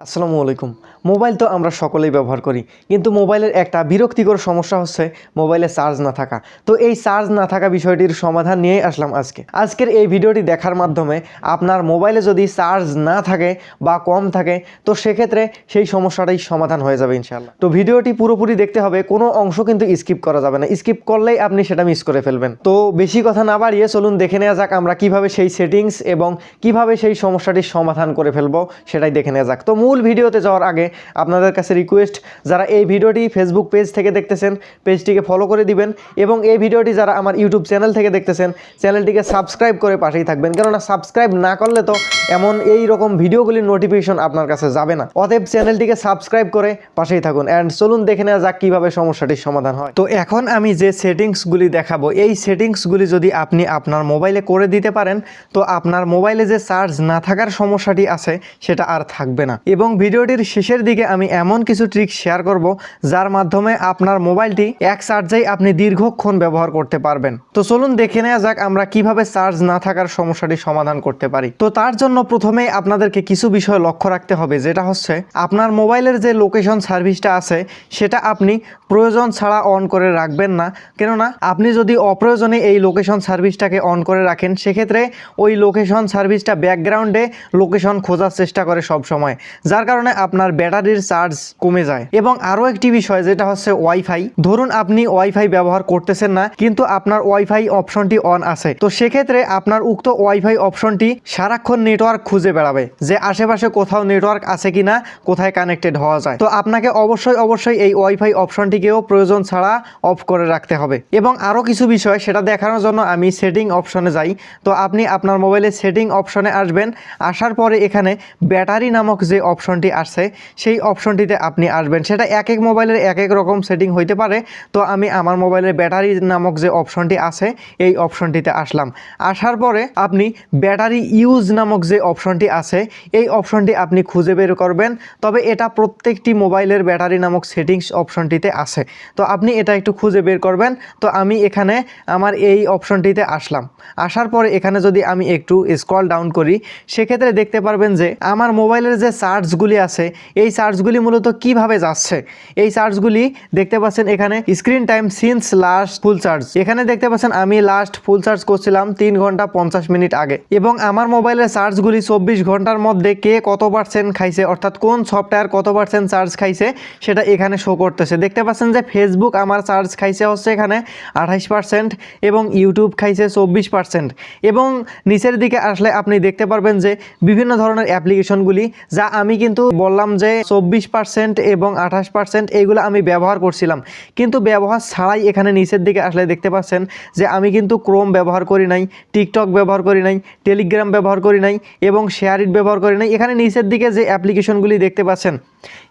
আসসালামু আলাইকুম। মোবাইল তো আমরা সকলেই ব্যবহার করি, কিন্তু মোবাইলের একটা বিরক্তিকর সমস্যা হচ্ছে মোবাইলে চার্জ না থাকা। তো এই চার্জ না থাকা বিষয়টির সমাধান নিয়ে আসলাম আজকের এই ভিডিওটি দেখার মাধ্যমে আপনার মোবাইলে যদি চার্জ না থাকে বা কম থাকে, তো সেক্ষেত্রে সেই সমস্যাটাই সমাধান হয়ে যাবে ইনশাআল্লাহ। তো ভিডিওটি পুরোপুরি দেখতে হবে, কোনো অংশ কিন্তু স্কিপ করা যাবে না। স্কিপ করলেই আপনি সেটা মিস করে ফেলবেন। তো বেশি কথা না বাড়িয়ে চলুন দেখে নেওয়া যাক আমরা কিভাবে সেই সেটিংস এবং কিভাবে সেই সমস্যাটির সমাধান করে ফেলবো, সেটাই দেখে নেওয়া যাক। তো মূল ভিডিওতে যাওয়ার আগে আপনাদের কাছে রিকোয়েস্ট, যারা এই ভিডিওটি ফেসবুক পেজ থেকে দেখতেছেন পেজটিকে ফলো করে দিবেন, এবং এই ভিডিওটি যারা আমার ইউটিউব চ্যানেল থেকে দেখতেছেন চ্যানেলটিকে সাবস্ক্রাইব করে পাশেই থাকবেন, কেননা সাবস্ক্রাইব না করলে তো এমন এই রকম ভিডিওগুলির নোটিফিকেশন আপনার কাছে যাবে না। অতএব চ্যানেলটিকে সাবস্ক্রাইব করে পাশেই থাকুন। অ্যান্ড চলুন দেখে নেওয়া যাক কীভাবে সমস্যাটির সমাধান হয়। তো এখন আমি যে সেটিংসগুলি দেখাবো, এই সেটিংসগুলি যদি আপনি আপনার মোবাইলে করে দিতে পারেন, তো আপনার মোবাইলে যে চার্জ না থাকার সমস্যাটি আছে সেটা আর থাকবে না। এবং ভিডিওটির শেষের দিকে আমি এমন কিছু ট্রিক শেয়ার করব যার মাধ্যমে আপনার মোবাইলটি এক চার্জেই আপনি দীর্ঘক্ষণ ব্যবহার করতে পারবেন। তো চলুন দেখে নেওয়া যাক আমরা কিভাবে চার্জ না থাকার সমস্যাটি সমাধান করতে পারি। তো তার জন্য প্রথমেই আপনাদেরকে কিছু বিষয় লক্ষ্য রাখতে হবে, যেটা হচ্ছে আপনার মোবাইলের যে লোকেশন সার্ভিসটা আছে সেটা আপনি প্রয়োজন ছাড়া অন করে রাখবেন না। কেননা আপনি যদি অপ্রয়োজনে এই লোকেশন সার্ভিসটাকে অন করে রাখেন, সেক্ষেত্রে ওই লোকেশন সার্ভিসটা ব্যাকগ্রাউন্ডে লোকেশন খোঁজার চেষ্টা করে সব সময়, যার কারণে আপনার ব্যাটারির চার্জ কমে যায়। এবং আরও একটি বিষয় যেটা হচ্ছে ওয়াইফাই। ধরুন আপনি ওয়াইফাই ব্যবহার করতেছেন না, কিন্তু আপনার ওয়াইফাই অপশনটি অন আছে, তো সেক্ষেত্রে আপনার উক্ত ওয়াইফাই অপশনটি সারাক্ষণ নেটওয়ার্ক খুঁজে বেড়াবে যে আশেপাশে কোথাও নেটওয়ার্ক আছে কিনা, কোথায় কানেক্টেড হওয়া যায়। তো আপনাকে অবশ্যই এই ওয়াইফাই অপশনটিকেও প্রয়োজন ছাড়া অফ করে রাখতে হবে। এবং আরও কিছু বিষয় সেটা দেখানোর জন্য আমি সেটিং অপশনে যাই। তো আপনি আপনার মোবাইলে সেটিং অপশনে আসবেন, আসার পরে এখানে ব্যাটারি নামক যে অপশনটি আছে সেই অপশনটিতে আপনি আসবেন। সেটা এক এক মোবাইলের এক এক রকম সেটিং হইতে পারে। তো আমি আমার মোবাইলের ব্যাটারি নামক যে অপশনটি আছে এই অপশনটিতে আসলাম। আসার পরে আপনি ব্যাটারি ইউজ নামক যে অপশনটি আছে এই অপশনটি আপনি খুঁজে বের করবেন। তবে এটা প্রত্যেকটি মোবাইলের ব্যাটারি নামক সেটিংস অপশনটিতে আছে, তো আপনি এটা একটু খুঁজে বের করবেন। তো আমি এখানে আমার এই অপশনটিতে আসলাম। আসার পরে এখানে যদি আমি একটু স্ক্রল ডাউন করি, সেক্ষেত্রে দেখতে পারবেন যে আমার মোবাইলের যে চার্জগুলি আছে এই চার্জগুলি মূলত কিভাবে যাচ্ছে। এই চার্জগুলি দেখতে পাচ্ছেন এখানে screen time since last full charge, এখানে দেখতে পাচ্ছেন আমি লাস্ট ফুল চার্জ করছিলাম 3 ঘন্টা 50 মিনিট আগে। এবং আমার মোবাইলের চার্জগুলি 24 ঘন্টার মধ্যে কে কত পার্সেন্ট খাইছে, অর্থাৎ কোন সফটওয়্যার কত পার্সেন্ট চার্জ খাইছে সেটা এখানে শো করতেছে। দেখতে পাচ্ছেন যে ফেসবুক আমার চার্জ খাইছে হচ্ছে এখানে 28% এবং ইউটিউব খাইছে 24%। এবং নিচের দিকে আসলে আপনি দেখতে পারবেন যে বিভিন্ন ধরনের অ্যাপ্লিকেশনগুলি, যা আমি কিন্তু বললাম যে 24% এবং 28% এইগুলো আমি ব্যবহার করছিলাম, কিন্তু ব্যবহার ছাড়াই এখানে নিচের দিকে আসলে দেখতে পাচ্ছেন যে আমি কিন্তু ক্রোম ব্যবহার করি নাই, টিকটক ব্যবহার করি নাই, টেলিগ্রাম ব্যবহার করি নাই এবং শেয়ারিট ব্যবহার করি নাই। এখানে নিচের দিকে যে অ্যাপ্লিকেশনগুলি দেখতে পাচ্ছেন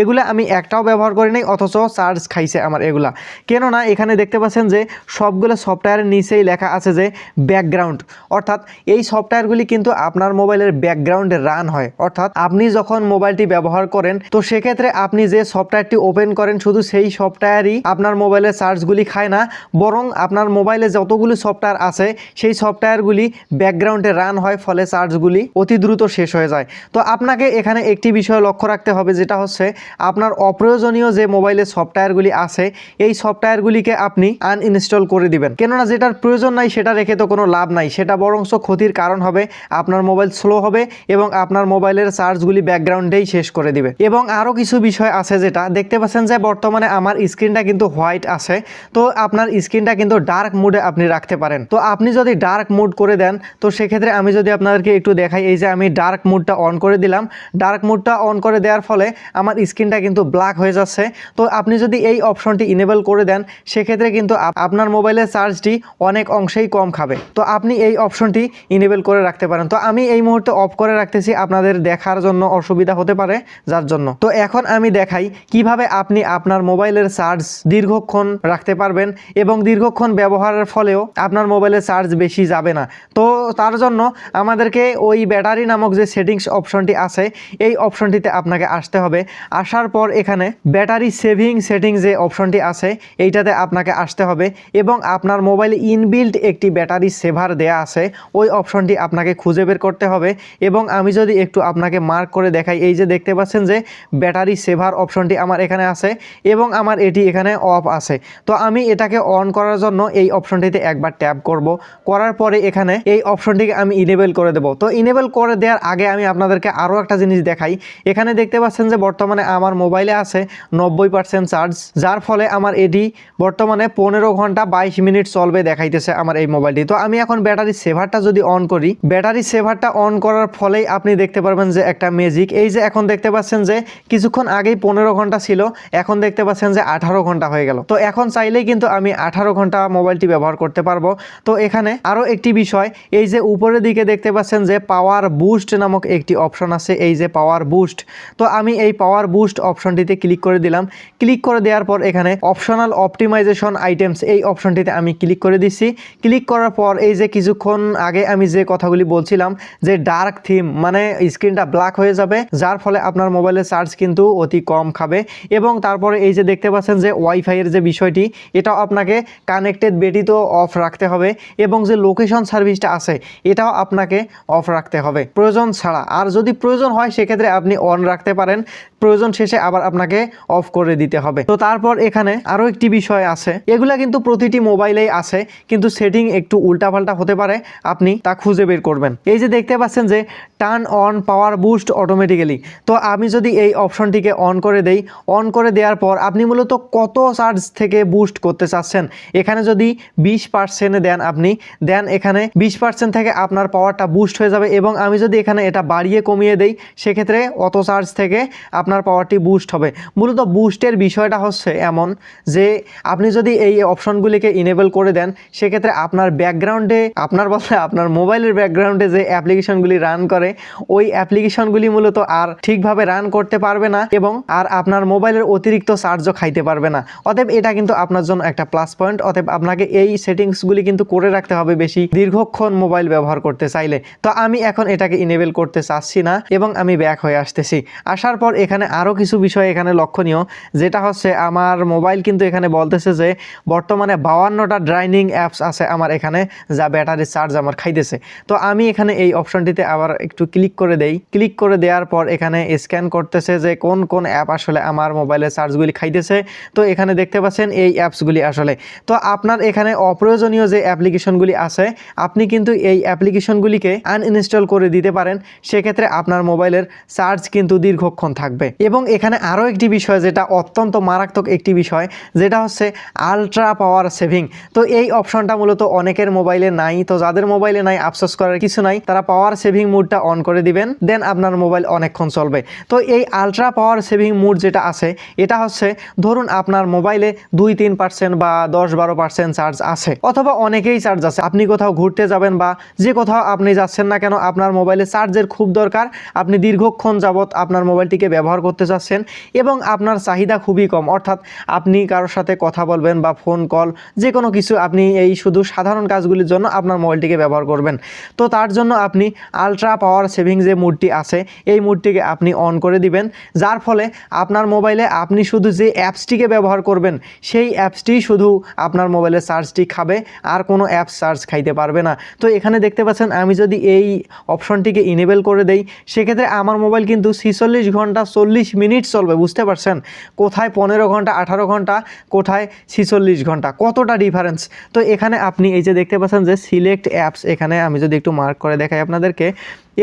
এগুলো আমি একটাও ব্যবহার করি নাই, অথচ চার্জ খাইছে আমার এগুলা। কেননা এখানে দেখতে পাচ্ছেন যে সবগুলো সফটওয়্যারের নিচেই লেখা আছে যে ব্যাকগ্রাউন্ড, অর্থাৎ এই সফটওয়্যারগুলি কিন্তু আপনার মোবাইলের ব্যাকগ্রাউন্ডে রান হয়। অর্থাৎ আপনি যখন মোবাইলটি ব্যবহার করেন, তো সেক্ষেত্রে আপনি যে সফটওয়্যারটি ওপেন করেন শুধু সেই সফটওয়্যারই আপনার মোবাইলের চার্জগুলি খায় না, বরং আপনার মোবাইলে যতগুলি সফটওয়্যার আছে সেই সফটওয়্যারগুলি ব্যাকগ্রাউন্ডে রান হয়, ফলে চার্জগুলি অতি দ্রুত শেষ হয়ে যায়। তো আপনাকে এখানে একটি বিষয় লক্ষ্য রাখতে হবে, যেটা হচ্ছে আপনার অপ্রয়োজনীয় যে মোবাইলের সফটওয়্যারগুলি আছে এই সফটওয়্যারগুলিকে আপনি আনইনস্টল করে দিবেন। কেননা যেটার প্রয়োজন নাই সেটা রেখে তো কোনো লাভ নাই, সেটা বরঞ্চ ক্ষতির কারণ হবে। আপনার মোবাইল স্লো হবে এবং আপনার মোবাইলের চার্জগুলি ব্যাকগ্রাউন্ডেই শেষ করে দিবে। এবং আরও কিছু বিষয় আছে, যেটা দেখতে পাচ্ছেন যে বর্তমানে আমার স্ক্রিনটা কিন্তু হোয়াইট আছে, তো আপনার স্ক্রিনটা কিন্তু ডার্ক মুডে আপনি রাখতে পারেন। তো আপনি যদি ডার্ক মুড করে দেন, তো সেক্ষেত্রে আমি যদি আপনাদেরকে একটু দেখাই, এই যে আমি ডার্ক মুডটা অন করে দিলাম, ডার্ক মুডটা অন করে দেওয়ার ফলে আমার স্ক্রিনটা কিন্তু ব্ল্যাক হয়ে যাচ্ছে। তো আপনি যদি এই অপশনটি ইনেবল করে দেন, সেক্ষেত্রে কিন্তু আপনার মোবাইলের চার্জটি অনেক অংশেই কম খাবে। তো আপনি এই অপশনটি ইনেবল করে রাখতে পারেন। তো আমি এই মুহূর্তে অফ করে রাখতেছি, আপনাদের দেখার জন্য অসুবিধা হতে পারে যার জন্য। তো এখন আমি দেখাই কিভাবে আপনি আপনার মোবাইলের চার্জ দীর্ঘক্ষণ রাখতে পারবেন এবং দীর্ঘক্ষণ ব্যবহারের ফলেও আপনার মোবাইলের চার্জ বেশি যাবে না। তো তার জন্য আমাদেরকে ওই ব্যাটারি নামক যে সেটিংস অপশনটি আছে এই অপশনটিতে আপনাকে আসতে হবে। আসার পর এখানে ব্যাটারি সেভিং সেটিং যে অপশনটি আছে এইটাতে আপনাকে আসতে হবে এবং আপনার মোবাইলে ইনবিল্ট একটি ব্যাটারি সেভার দেয়া আছে, ওই অপশনটি আপনাকে খুঁজে বের করতে হবে। এবং আমি যদি একটু আপনাকে মার্ক করে দেখাই, এই যে দেখতে পাচ্ছেন যে ব্যাটারি সেভার অপশনটি আমার এখানে আছে এবং আমার এটি এখানে অফ আছে। তো আমি এটাকে অন করার জন্য এই অপশনটিতে একবার ট্যাপ করব, করার পরে এখানে এই অপশনটিকে আমি ইনেবল করে দেব। তো ইনেবল করে দেওয়ার আগে আমি আপনাদেরকে আরও একটা জিনিস দেখাই। এখানে দেখতে পাচ্ছেন যে বর্তমানে আমার মোবাইলে আছে 90% চার্জ, যার ফলে আমার এটি বর্তমানে 15 ঘন্টা 22 মিনিট চলবে দেখাইতেছে আমার এই মোবাইলটি। তো আমি এখন ব্যাটারি সেভারটা যদি অন করি, ব্যাটারি সেভারটা অন করার ফলেই আপনি দেখতে পারবেন যে একটা ম্যাজিক, এই যে এখন দেখতে পাচ্ছেন যে কিছুক্ষণ আগেই 15 ঘন্টা ছিল, এখন দেখতে পাচ্ছেন যে 18 ঘন্টা হয়ে গেল। তো এখন চাইলেই কিন্তু আমি 18 ঘন্টা মোবাইলটি ব্যবহার করতে পারবো। তো এখানে আরও একটি বিষয়, এই যে উপরের দিকে দেখতে পাচ্ছেন যে পাওয়ার বুস্ট নামক একটি অপশন আছে, এই যে পাওয়ার বুস্ট। তো আমি এই পাওয়ার বুস্ট অপশনটিতে ক্লিক করে দিলাম। ক্লিক করে দেওয়ার পর এখানে অপশনাল অপটিমাইজেশন আইটেমস এই অপশনটিতে আমি ক্লিক করে দিচ্ছি। ক্লিক করার পর এই যে কিছুক্ষণ আগে আমি যে কথাগুলি বলছিলাম যে ডার্ক থিম মানে স্ক্রিনটা ব্ল্যাক হয়ে যাবে, যার ফলে আপনার মোবাইলের চার্জ কিন্তু অতি কম খাবে। এবং তারপরে এই যে দেখতে পাচ্ছেন যে ওয়াইফাইয়ের যে বিষয়টি, এটাও আপনাকে কানেক্টেড ব্যতীত অফ রাখতে হবে এবং যে লোকেশন সার্ভিসটা আছে এটাও আপনাকে অফ রাখতে হবে প্রয়োজন ছাড়া। আর যদি প্রয়োজন হয় সেক্ষেত্রে আপনি অন রাখতে পারেন, প্রয়োজন শেষে আবার আপনাকে অফ করে দিতে হবে। তো তারপর এখানে আরও একটি বিষয় আছে, এগুলা কিন্তু প্রতিটি মোবাইলেই আছে কিন্তু সেটিং একটু উল্টাপাল্টা হতে পারে, আপনি তা খুঁজে বের করবেন। এই যে দেখতে পাচ্ছেন যে turn on power boost automatically, তো আমি যদি এই অপশনটিকে অন করে দেই, অন করে দেওয়ার পর আপনি মূলত কত চার্জ থেকে বুস্ট করতে চাচ্ছেন, এখানে যদি 20% দেন আপনি দেন, এখানে 20% থেকে আপনার পাওয়ারটা বুস্ট হয়ে যাবে। এবং আমি যদি এখানে এটা বাড়িয়ে কমিয়ে দেই সেক্ষেত্রে অত চার্জ থেকে আপনার পাওয়ারটি বুস্ট হবে। মূলত বুস্টের বিষয়টা হচ্ছে এমন যে আপনি যদি এই অপশনগুলিকে ইনেবল করে দেন সেক্ষেত্রে আপনার ব্যাকগ্রাউন্ডে আপনার মোবাইলের ব্যাকগ্রাউন্ডে যে অ্যাপ্লিকেশনগুলি রান করে ওই অ্যাপ্লিকেশনগুলি মূলত আর ঠিকভাবে রান করতে পারবে না এবং আর আপনার মোবাইলের অতিরিক্ত চার্জও খাইতে পারবে না। অতএব এটা কিন্তু আপনার জন্য একটা প্লাস পয়েন্ট। অতএব আপনাকে এই সেটিংসগুলি কিন্তু করে রাখতে হবে বেশি দীর্ঘক্ষণ মোবাইল ব্যবহার করতে চাইলে। তো আমি এখন এটাকে ইনেবল করতে চাচ্ছি না এবং আমি ব্যাক হয়ে আসতেছি। আসার পর এখানে আরও কিছু বিষয় এখানে লক্ষণীয়, যেটা হচ্ছে আমার মোবাইল কিন্তু এখানে বলতেছে যে বর্তমানে 52টা ড্রাইনিং অ্যাপস আছে আমার এখানে, যা ব্যাটারি চার্জ আমার খাইতেছে। তো আমি এখানে এই অপশনটিতে আবার একটু ক্লিক করে দেই। ক্লিক করে দেওয়ার পর এখানে স্ক্যান করতেছে যে কোন কোন অ্যাপ আসলে আমার মোবাইলের চার্জগুলি খাইতেছে। তো এখানে দেখতে পাচ্ছেন এই অ্যাপসগুলি আসলে, তো আপনার এখানে অপ্রয়োজনীয় যে অ্যাপ্লিকেশনগুলি আছে আপনি কিন্তু এই অ্যাপ্লিকেশনগুলিকে আনইনস্টল করে দিতে পারেন, সেক্ষেত্রে আপনার মোবাইলের চার্জ কিন্তু দীর্ঘক্ষণ থাকবে। এবং এখানে আরও একটি বিষয় যেটা অত্যন্ত মারাত্মক একটি বিষয়, যেটা হচ্ছে আলট্রা পাওয়ার সেভিং। তো এই অপশনটা মূলত অনেকের মোবাইলে নাই, তো যাদের মোবাইলে নাই আফসোস করার কিছু নাই, তারা পাওয়ার সেভিং মোডটা অন করে দিবেন, দেন আপনার মোবাইল অনেকক্ষণ চলবে। তো এই আলট্রা পাওয়ার সেভিং মোড যেটা আছে এটা হচ্ছে ধরুন আপনার মোবাইলে 2-3% বা 10-12% চার্জ আছে, অথবা অনেকেই চার্জ আছে, আপনি কোথাও ঘুরতে যাবেন বা যে কোথাও আপনি যাচ্ছেন না কেন আপনার মোবাইলে চার্জের খুব দরকার, আপনি দীর্ঘক্ষণ যাবত আপনার মোবাইলটিকে ব্যবহার করতে চাচ্ছেন এবং আপনার চাহিদা খুবই কম, অর্থাৎ আপনি কারোর সাথে কথা বলবেন বা ফোন কল যে কোনো কিছু আপনি এই শুধু সাধারণ কাজগুলির জন্য আপনার মোবাইলটিকে ব্যবহার করবেন। তো তার জন্য আপনি আলট্রা পাওয়ার সেভিং যে মোডটি আছে এই মোডটিকে আপনি অন করে দিবেন, যার ফলে আপনার মোবাইলে আপনি শুধু যে অ্যাপসটিকে ব্যবহার করবেন সেই অ্যাপসটি শুধু আপনার মোবাইলের চার্জটি খাবে, আর কোনো অ্যাপস চার্জ খাইতে পারবে না। তো এখানে দেখতে পাচ্ছেন আমি যদি এই অপশনটিকে ইনেবল করে দেই সেক্ষেত্রে আমার মোবাইল কিন্তু 46 ঘন্টা 40 মিনিট চলবে, বুঝতে পারছেন? কোথায় 15 ঘন্টা 18 ঘন্টা, কোথায় 46 ঘন্টা, কতটা ডিফারেন্স। তো এখানে আপনি এই যে দেখতে পাচ্ছেন যে সিলেক্ট অ্যাপস, এখানে আমি যদি একটু মার্ক করে দেখাই আপনাদেরকে,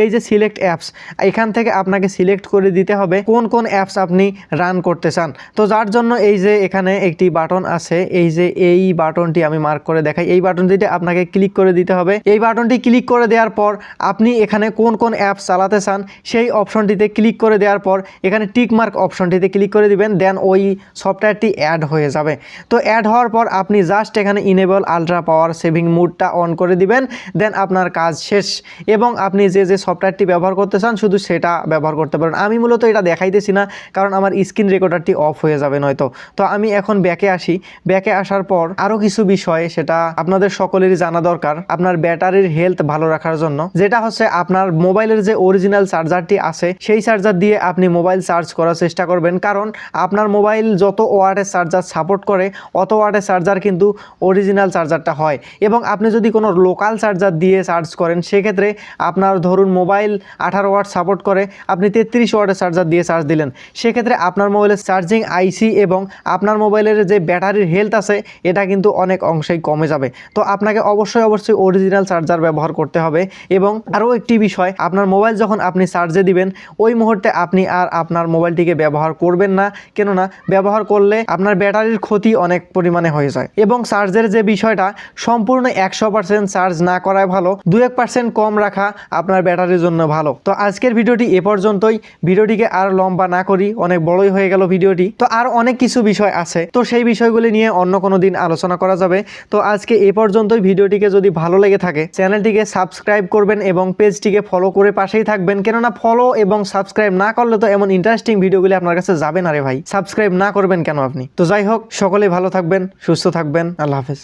এই যে সিলেক্ট অ্যাপস, এখান থেকে আপনাকে সিলেক্ট করে দিতে হবে কোন কোন অ্যাপস আপনি রান করতে চান। তো যার জন্য এই যে এখানে একটি বাটন আছে, এই যে এই বাটনটি আমি মার্ক করে দেখাই, এই বাটনটিতে আপনাকে ক্লিক করে দিতে হবে। এই বাটনটি ক্লিক করে দেওয়ার পর আপনি এখানে কোন কোন অ্যাপস চালাতে চান সেই অপশনটিতে ক্লিক করে দেওয়ার পর এখানে টিক মার্ক অপশনটিতে ক্লিক করে দিবেন, দেন ওই সফটওয়্যারটি অ্যাড হয়ে যাবে। তো অ্যাড হওয়ার পর আপনি জাস্ট এখানে ইনেবল আলট্রা পাওয়ার সেভিং মোডটা অন করে দিবেন, দেন আপনার কাজ শেষ। এবং আপনি যে যে সফটওয়্যারটি ব্যবহার করতে চান শুধু সেটা ব্যবহার করতে পারেন। আমি মূলত এটা দেখাইতেছি না, কারণ আমার স্ক্রিন রেকর্ডারটি অফ হয়ে যাবে নয়তো। তো আমি এখন ব্যাকে আসি। ব্যাকে আসার পর আরও কিছু বিষয় সেটা আপনাদের সকলেরই জানা দরকার আপনার ব্যাটারির হেলথ ভালো রাখার জন্য, যেটা হচ্ছে আপনার মোবাইলের যে অরিজিনাল চার্জারটি আছে সেই চার্জার দিয়ে আপনি মোবাইল চার্জ করার চেষ্টা করবেন। কারণ আপনার মোবাইল যত ওয়াটের চার্জার সাপোর্ট করে অত ওয়াটের চার্জার কিন্তু অরিজিনাল চার্জারটা হয়। এবং আপনি যদি কোনো লোকাল চার্জার দিয়ে চার্জ করেন সেক্ষেত্রে আপনার ধরুন মোবাইল 18 ওয়াট সাপোর্ট করে, আপনি 33 ওয়াটের চার্জার দিয়ে চার্জ দিলেন, সেক্ষেত্রে আপনার মোবাইলের চার্জিং আইসি এবং আপনার মোবাইলের যে ব্যাটারির হেলথ আছে এটা কিন্তু অনেক অংশেই কমে যাবে। তো আপনাকে অবশ্যই অরিজিনাল চার্জার ব্যবহার করতে হবে। এবং আরও একটি বিষয়, আপনার মোবাইল যখন আপনি চার্জে দিবেন ওই মুহূর্তে আপনি আর আপনার মোবাইলটিকে ব্যবহার করবেন না, কেননা ব্যবহার করলে আপনার ব্যাটারির ক্ষতি অনেক পরিমাণে হয়ে যায়। এবং চার্জের যে বিষয়টা, সম্পূর্ণ 100% চার্জ না করাই ভালো, 2-1% কম রাখা আপনার ব্যাটারির জন্য ভালো। তো আজকের ভিডিওটি এ পর্যন্তই। ভিডিওটিকে আর লম্বা না করি, অনেক বড়ই হয়ে গেল ভিডিওটি। তো আর অনেক কিছু বিষয় আছে, তো সেই বিষয়গুলি নিয়ে অন্য কোনো দিন আলোচনা করা যাবে। তো আজকে এ পর্যন্তই। ভিডিওটিকে যদি ভালো লেগে থাকে চ্যানেলটিকে সাবস্ক্রাইব করবেন এবং পেজটিকে ফলো করে পাশেই থাকবেন, কেননা ফলো এবং সাবস্ক্রাইব না করলে তো এমন ইন্টারেস্টিং ভিডিওগুলি আপনার কাছে যাবে না রে ভাই। সাবস্ক্রাইব না করবেন কেন আপনি? তো যাই হোক, সকলেই ভালো থাকবেন, সুস্থ থাকবেন। আল্লাহ হাফেজ।